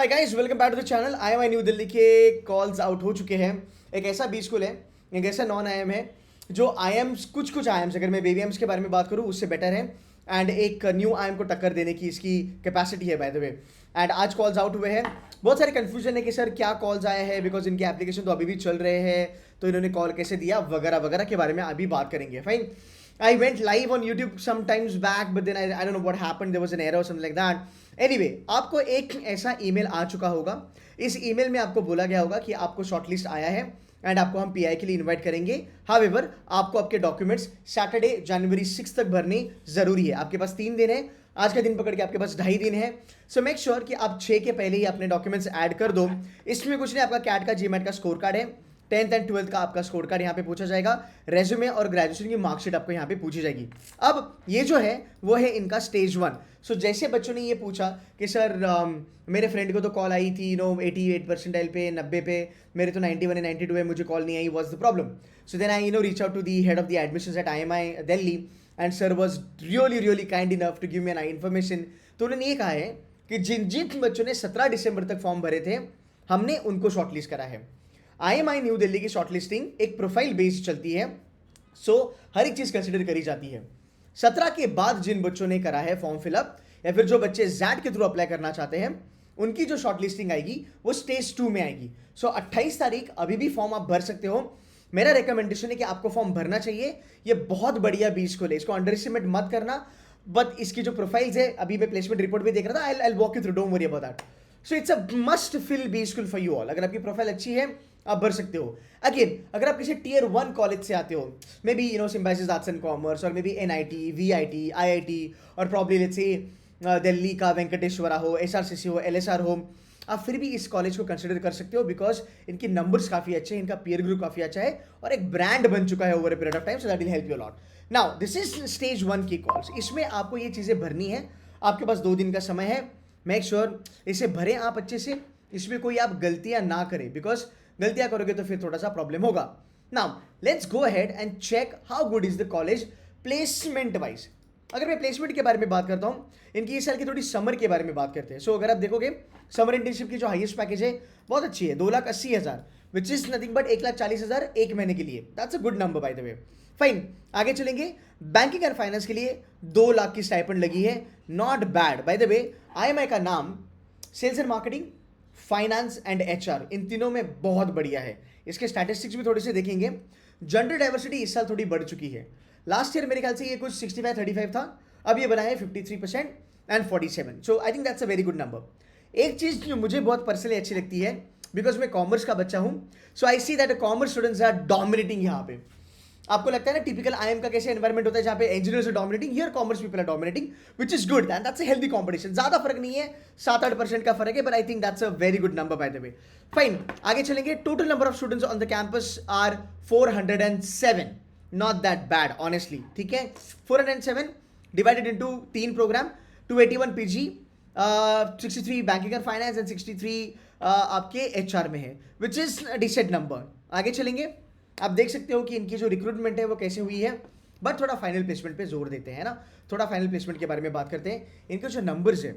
Hi guys, welcome back to the channel. IMI new Delhi के calls out हो चुके हैं। एक ऐसा बी स्कूल है, एक ऐसा नॉन आईएम है जो आईएम्स कुछ आईएम्स, अगर मैं बेबी एम्स के बारे में बात करूँ, उससे बेटर है। एंड एक न्यू आईएम को टक्कर देने की इसकी कैपेसिटी है बाय द वे। एंड आज कॉल्स आउट हुए हैं। बहुत सारे कंफ्यूजन है कि सर क्या कॉल्स आए हैं, बिकॉज इनके एप्लीकेशन तो अभी भी चल रहे हैं, तो इन्होंने कॉल कैसे दिया वगैरह वगैरह के बारे में अभी बात करेंगे। Fine, I went live on YouTube some times back, but then I don't know what happened. There was an error or something like that. Anyway, आपको एक ऐसा ईमेल आ चुका होगा। इस ईमेल में आपको बोला गया होगा कि आपको शॉर्टलिस्ट आया है एंड आपको हम पीआई के लिए इनवाइट करेंगे। हाउएवर, आपको आपके डॉक्यूमेंट्स सैटरडे जनवरी 6 तक भरने जरूरी है। आपके पास 3 दिन है, आज का दिन पकड़ के आपके पास 2.5 दिन है। सो मेक श्योर कि आप 6 के पहले ही अपने डॉक्यूमेंट्स ऐड कर दो। इसमें कुछ नहीं, आपका कैट का जीमैट का स्कोर कार्ड है, 10th एंड 12th का आपका स्कोर कार्ड यहाँ पे पूछा जाएगा, रेज्यूमे और ग्रेजुएशन की मार्कशीट आपको यहाँ पे पूछी जाएगी। अब ये जो है वो है इनका स्टेज 1। सो जैसे बच्चों ने ये पूछा कि सर मेरे फ्रेंड को तो कॉल आई थी 88 परसेंटाइल पे, 90 पे, मेरे तो 91 है, 92 है, मुझे कॉल नहीं आई, was the problem. So then I reach out to the head of the admissions at IMI Delhi and sir was really kind enough to give me an information. तो उन्होंने ये कहा है कि जिन जिन बच्चों ने 17 दिसंबर तक फॉर्म भरे थे, हमने उनको शॉर्टलिस्ट करा है। IMI न्यू दिल्ली की शॉर्टलिस्टिंग एक प्रोफाइल बेस्ड चलती है, सो हर एक चीज कंसिडर करी जाती है। 17 के बाद जिन बच्चों ने करा है फॉर्म फिलअप, या फिर जो बच्चे जैट के थ्रू अप्लाई करना चाहते हैं, उनकी जो शॉर्टलिस्टिंग आएगी वो स्टेज 2 में आएगी। सो 28 तारीख अभी भी फॉर्म आप भर सकते हो। मेरा रिकमेंडेशन है कि आपको फॉर्म भरना चाहिए। ये बहुत बढ़िया बी स्कूल है, इसको अंडर एस्टिमेट मत करना। बट इसकी जो प्रोफाइल्स है, अभी मैं प्लेसमेंट रिपोर्ट भी देख रहा था, I walk you through, don't worry about that. So it's a must fill B school for you all. अगर आपकी प्रोफाइल अच्छी है आप भर सकते हो। अगेन, अगर आप किसी टियर 1 कॉलेज से आते हो, maybe Symbiosis arts and commerce, और maybe NIT, VIT, IIT, और प्रॉब्ली लेट्स से दिल्ली का वेंकटेश्वरा हो, SRCC हो, LSR हो, आप फिर भी इस कॉलेज को कंसिडर कर सकते हो, बिकॉज इनकी नंबर्स काफ़ी अच्छे हैं, इनका पीयर ग्रुप काफ़ी अच्छा है, और एक ब्रांड बन चुका है over a period of time. So that will help you lot. Now this is stage 1 की कॉल्स। इसमें आपको ये चीज़ें भरनी है। आपके पास 2 दिन का समय है। मेक श्योर इसे भरें आप अच्छे से, इसमें कोई आप गलतियां ना करें, बिकॉज गलतियां करोगे तो फिर थोड़ा सा प्रॉब्लम होगा। Now let's go ahead and check how good is the college placement wise. अगर मैं प्लेसमेंट के बारे में बात करता हूँ, इनकी इस साल की थोड़ी समर के बारे में बात करते हैं। सो अगर आप देखोगे, समर इंटर्नशिप की जो हाईएस्ट पैकेज है बहुत अच्छी है, 2,80,000, विच इज नथिंग बट 1,40,000 एक महीने के लिए। That's a good number by the way. Fine, आगे चलेंगे। बैंकिंग एंड फाइनेंस के लिए 2 लाख की स्टाइपेंड लगी है, not bad by the way. IMI का नाम sales and marketing, finance and HR, इन तीनों में बहुत बढ़िया है। इसके स्टैटिस्टिक्स भी थोड़े से देखेंगे। जेंडर डाइवर्सिटी इस साल थोड़ी बढ़ चुकी है। लास्ट ईयर मेरे ख्याल से ये कुछ 65-35 था, अब ये बना है 53% and 47। So I think that's a very good number. एक चीज़ जो मुझे बहुत पर्सनली अच्छी लगती है, बिकॉज मैं कॉमर्स का बच्चा हूँ, so I see that commerce students are dominating यहाँ पे। आपको लगता है ना टिपिकल IIM का कैसे एनवायरमेंट होता है जहाँ पे engineers are dominating, here commerce people are dominating, which is good and that's a healthy competition. ज्यादा फर्क नहीं है, 7-8% का फर्क है, but I think that's a very good number by the way. Fine, आगे चलेंगे। Total number of students on the campus are 407, not that bad honestly, ठीक है। 407 divided into 3 programme, 281 PG, 63 banking and finance and 63 आपके HR में है, which is decent number. आगे चलेंगे, आप देख सकते हो कि इनकी जो रिक्रूटमेंट है वो कैसे हुई है, बट थोड़ा फाइनल प्लेसमेंट पे जोर देते हैं ना। थोड़ा फाइनल प्लेसमेंट के बारे में बात करते हैं। इनके जो नंबर्स है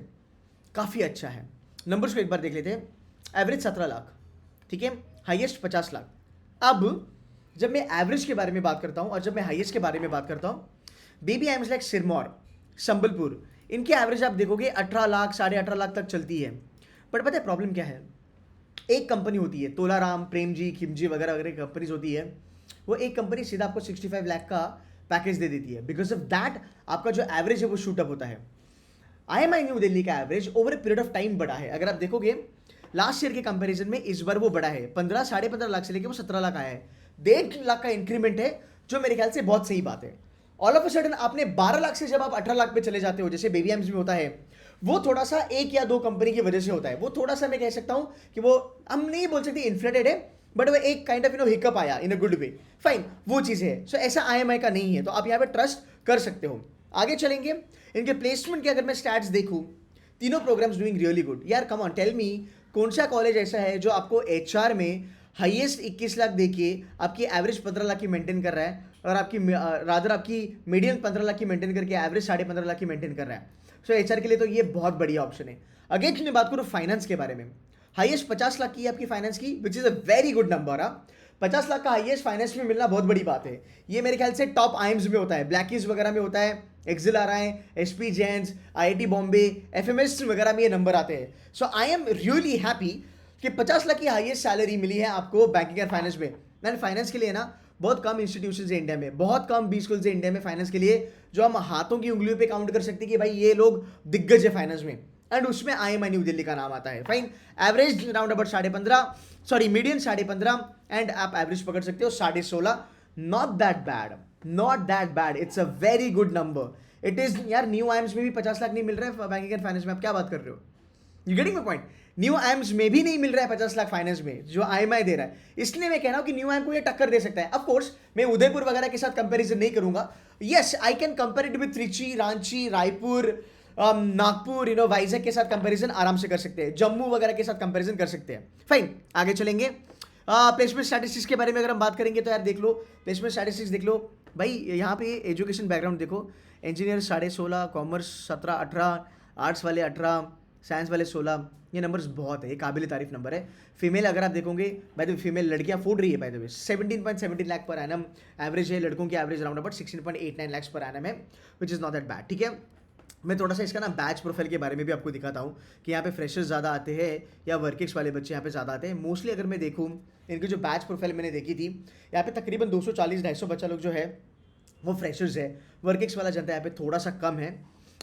काफ़ी अच्छा है। नंबर्स को एक बार देख लेते हैं। एवरेज 17 लाख, ठीक है, हाईएस्ट 50 लाख। अब जब मैं एवरेज के बारे में बात करता हूँ और जब मैं हाईएस्ट के बारे में बात करता हूँ, baby IIMs like Sirmaur, Sambalpur, इनकी एवरेज आप देखोगे 18 लाख, 18.5 लाख तक चलती है। बट पता है प्रॉब्लम क्या है, एक कंपनी होती है तोलाराम, प्रेमजी, खिमजी वगैरह वगैरह कंपनीज होती है, वो एक कंपनी सीधा आपको 65 लाख का पैकेज दे देती है। बिकॉज ऑफ दैट आपका जो एवरेज है वो शूट अप होता है। IMI न्यू दिल्ली का average over a period of time बढ़ा है। अगर आप देखोगे लास्ट ईयर के कंपैरिजन में इस बार वो बढ़ा है, 15-15.5 लाख से लेकर वो 17 लाख आया है। 1.5 लाख का इंक्रीमेंट है, जो मेरे ख्याल से बहुत सही बात है। ऑल ऑफ अ सडन आपने 12 लाख से जब आप 18 लाख पे चले जाते हो, जैसे बेबी एम्स में होता है, वो थोड़ा सा 1 या 2 कंपनी की वजह से होता है। वो थोड़ा सा मैं कह सकता हूं कि वो हम नहीं बोल सकते इन्फ्लेटेड है, बट वो एक काइंड ऑफ हिकअप आया इन अ गुड वे। फाइन, वो चीज़ है। सो ऐसा IMI का नहीं है, तो आप यहाँ पे ट्रस्ट कर सकते हो। आगे चलेंगे। इनके प्लेसमेंट के अगर मैं स्टैट्स देखूँ, तीनों प्रोग्राम्स डूइंग रियली गुड। यार कम ऑन, टेल मी कौन सा कॉलेज ऐसा है जो आपको HR में हाईएस्ट 21 लाख देके आपकी एवरेज 15 लाख की मेंटेन कर रहा है, और आपकी रादर आपकी मीडियम 15 लाख की मेंटेन करके एवरेज 15.5 लाख की मेंटेन कर रहा है। सो एचआर के लिए तो ये बहुत बढ़िया ऑप्शन है। अगेन मैं बात करूँ फाइनेंस के बारे में, हाईएस्ट 50 लाख की है आपकी फाइनेंस की, which is a very good number. 50 lakh का हाईएस्ट फाइनेंस में मिलना बहुत बड़ी बात है। ये मेरे ख्याल से टॉप आईएम्स में होता है, ब्लैकीज वगैरह में होता है, एक्सिल आ रहा है, SP Jains, IIT Bombay, FMS वगैरह में ये नंबर आते हैं। सो आई एम रियली हैप्पी कि 50 लाख की हाईएस्ट सैलरी मिली है आपको बैंकिंग एंड फाइनेंस में। एंड फाइनेंस के लिए ना बहुत कम इंस्टीट्यूशन है इंडिया में, बहुत कम बी स्कूल्स है इंडिया में फाइनेंस के लिए, जो हम हाथों की उंगलियों पे काउंट कर सकते हैं कि भाई ये लोग दिग्गज है फाइनेंस में। एंड उसमें आईएमआई न्यू दिल्ली का नाम आता है। Fine, average round about 15.5, sorry median 15.5, and आप एवरेज पकड़ सकते हो 16.5। Not that bad, not that bad, it's a very good number. It is यार, न्यू आईएम्स में भी 50 लाख नहीं मिल रहा है बैंकिंग एंड फाइनेंस में, आप क्या बात कर रहे हो? You getting my point? New IIMs में भी नहीं मिल रहा है 50 लाख फाइनेंस में जो आईएमआई दे रहा है, इसलिए मैं कह रहा हूं कि न्यू आईएम को ये टक्कर दे सकता है। ऑफ कोर्स मैं उदयपुर वगैरह के साथ कंपैरिजन नहीं करूंगा। Yes, I can compare it with Trichy, Ranchi, Raipur, Nagpur, Vizag के साथ कंपैरिजन आराम से कर सकते हैं, जम्मू वगैरह के साथ कंपैरिजन कर सकते हैं। फाइन, आगे चलेंगे। प्लेसमेंट स्टैटिस्टिक्स के बारे में अगर हम बात करेंगे तो यार देख लो, प्लेसमेंट स्टैटिस्टिक्स देख लो भाई, यहाँ पे एजुकेशन बैकग्राउंड देखो, इंजीनियर 16.5, कॉमर्स 17, 18, आर्ट्स वाले 18, साइंस वाले 16, ये नंबर्स बहुत है, ये काबिल तारीफ नंबर है। फीमेल अगर आप देखोगे बाय द फीमेल लड़कियां फोड़ रही है bye the way, 17.17 lakh per annum average है, लड़कों की average around about 16.89 lakh per annum है, which is not that bad. ठीक है, मैं थोड़ा सा इसका ना बैच प्रोफाइल के बारे में भी आपको दिखाता हूँ कि यहाँ पे फ्रेशर्स ज़्यादा आते हैं या वर्किंग्स वाले बच्चे यहाँ पे ज़्यादा आते हैं। मोस्टली अगर मैं देखूँ इनकी जो बैच प्रोफाइल मैंने देखी थी, यहाँ पे तकरीबन 240-250 बच्चा लोग जो है वो फ्रेशर्स है, वर्किंग्स वाला जनता यहाँ पे थोड़ा सा कम है,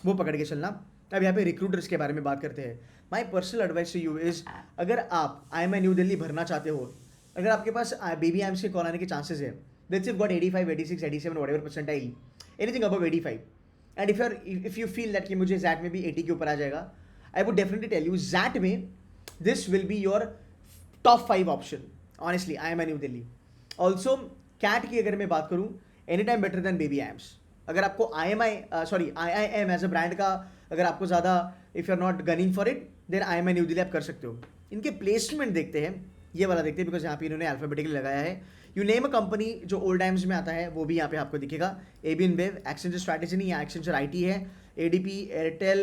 वो पकड़ के चलना। अब यहाँ पे रिक्रूटर्स के बारे में बात करते हैं। My personal advice to you is, अगर आप आईएमआई न्यू दिल्ली भरना चाहते हो, अगर आपके पास बेबी आईएम्स के कॉल आने के चांसेस है, that's if got 85, 86, 87 whatever percentile, anything above 85, and if you feel that कि मुझे जैट में भी 80 के ऊपर आ जाएगा, I would definitely tell you that में this will be your top 5 option honestly, IMI new Delhi. Also CAT की अगर मैं बात करूँ, any time better than baby IIMs. अगर आपको आईआईएम एज अ ब्रांड का अगर आपको ज़्यादा, if you are not gunning for it, then IMI new Delhi आप कर सकते हो। इनके प्लेसमेंट देखते हैं, ये वाला देखते हैं, बिकॉज यहाँ पे इन्होंने अल्फाबेटिकली लगाया है। यू नेम अ कंपनी जो ओल्ड टाइम्स में आता है वो भी यहाँ पे आपको दिखेगा, एबीएन वेव, एक्सेंचर स्ट्रैटेजी नहीं, या एक्सेंचर आईटी है, ADP, Airtel,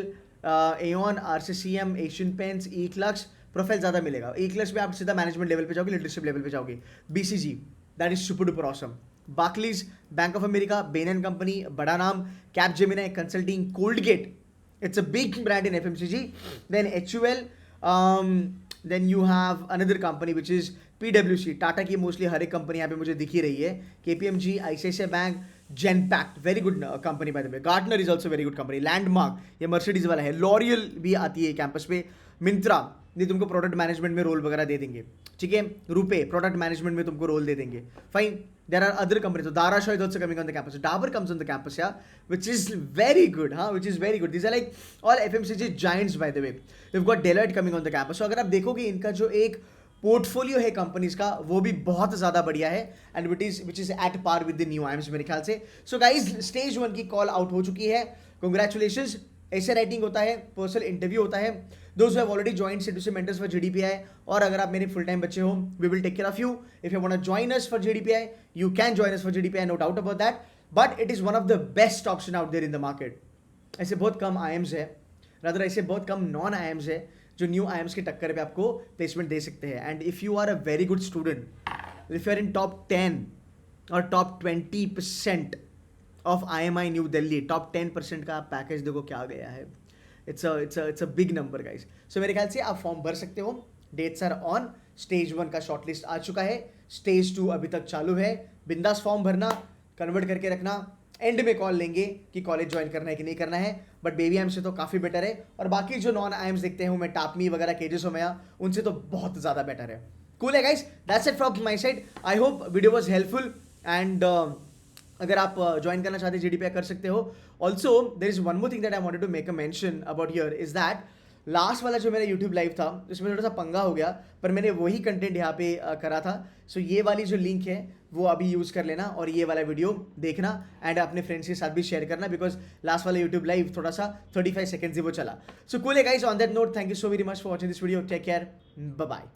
Aon, RCCM, Asian Paints, eClerx, profile ज़्यादा मिलेगा। ईक्लक्स में आप सीधा मैनेजमेंट लेवल पे जाओगे, लीडरशिप लेवल पे जाओगे। BCG, that is super duper awesome. Barclays, Bank of America, Bain and Company, बड़ा नाम, Capgemini consulting, Colgate, it's a big brand in FMCG. Then HUL, then you have another company which is PwC, Tata की mostly हर एक company यहाँ पे मुझे दिख ही रही है, KPMG, ICICI bank, Genpact, very good company by the way, Gartner is also very good company, landmark ये Mercedes वाला है, लॉरियल भी आती है कैंपस पे, मिंत्रा ये तुमको प्रोडक्ट मैनेजमेंट में रोल वगैरह दे देंगे, ठीक है, रुपे प्रोडक्ट मैनेजमेंट में तुमको रोल दे देंगे, fine. There are other companies. So Darashaw is also coming on the campus. So Dabur comes on the campus, yeah, which is very good, huh? Which is very good. These are like all FMCG giants, by the way. We've got Deloitte coming on the campus. So अगर आप देखोगे इनका जो एक portfolio है companies का, वो भी बहुत ज़्यादा बढ़िया है, and which is at par with the new IIMs मेरे ख्याल से। सो गाइज, स्टेज 1 की कॉल आउट हो चुकी है, कंग्रेचुलेशंस। ऐसे राइटिंग होता है, पर्सनल इंटरव्यू होता है, दोज हैव ऑलरेडी जॉइंड सेडुसी मेंटर्स फॉर जीडीपीआई, और अगर आप मेरे फुल टाइम बच्चे हो, we will take care of you. If you want to join us for GDPI, you can join us for GDPI, no doubt about that, but it is one of the best option out there in the market. ऐसे बहुत कम IIMs है, rather ऐसे बहुत कम non IIMs है जो new IIMs के टक्कर पे आपको प्लेसमेंट दे सकते हैं। And if you are a very good student, if you are in top 10 और top 20% of IMI New Delhi, top 10% का पैकेज देखो क्या गया है। It's a big number guys. So मेरे ख्याल से आप फॉर्म भर सकते हो, डेट्स आर ऑन। स्टेज 1 का शॉर्टलिस्ट आ चुका है, स्टेज 2 अभी तक चालू है। बिंदास फॉर्म भरना, कन्वर्ट करके रखना, एंड में कॉल लेंगे कि कॉलेज ज्वाइन करना है कि नहीं करना है, बट बेबी आईएम से तो काफ़ी बेटर है, और बाकी जो नॉन आईएम्स देखते हैं मैं टापमी वगैरह, केजेस होमया, उनसे तो बहुत ज़्यादा बेटर है। कूल है guys, that's it from my side. I hope video was helpful, and अगर आप ज्वाइन करना चाहते हैं जीडीपीआई कर सकते हो। Also there is one more thing that I wanted to make a mention about here, is that last वाला जो मेरा यूट्यूब लाइव था उसमें थोड़ा सा पंगा हो गया, पर मैंने वही कंटेंट यहाँ पे करा था। सो ये वाली जो लिंक है वो अभी यूज़ कर लेना, और ये वाला वीडियो देखना, एंड अपने फ्रेंड्स के साथ भी शेयर करना, बिकॉज लास्ट वाला यूट्यूब लाइव थोड़ा सा 35 सेकेंड्स ही वो चला। सो कूल है guys, on that note, thank you so very much for watching this video, take care, bye bye.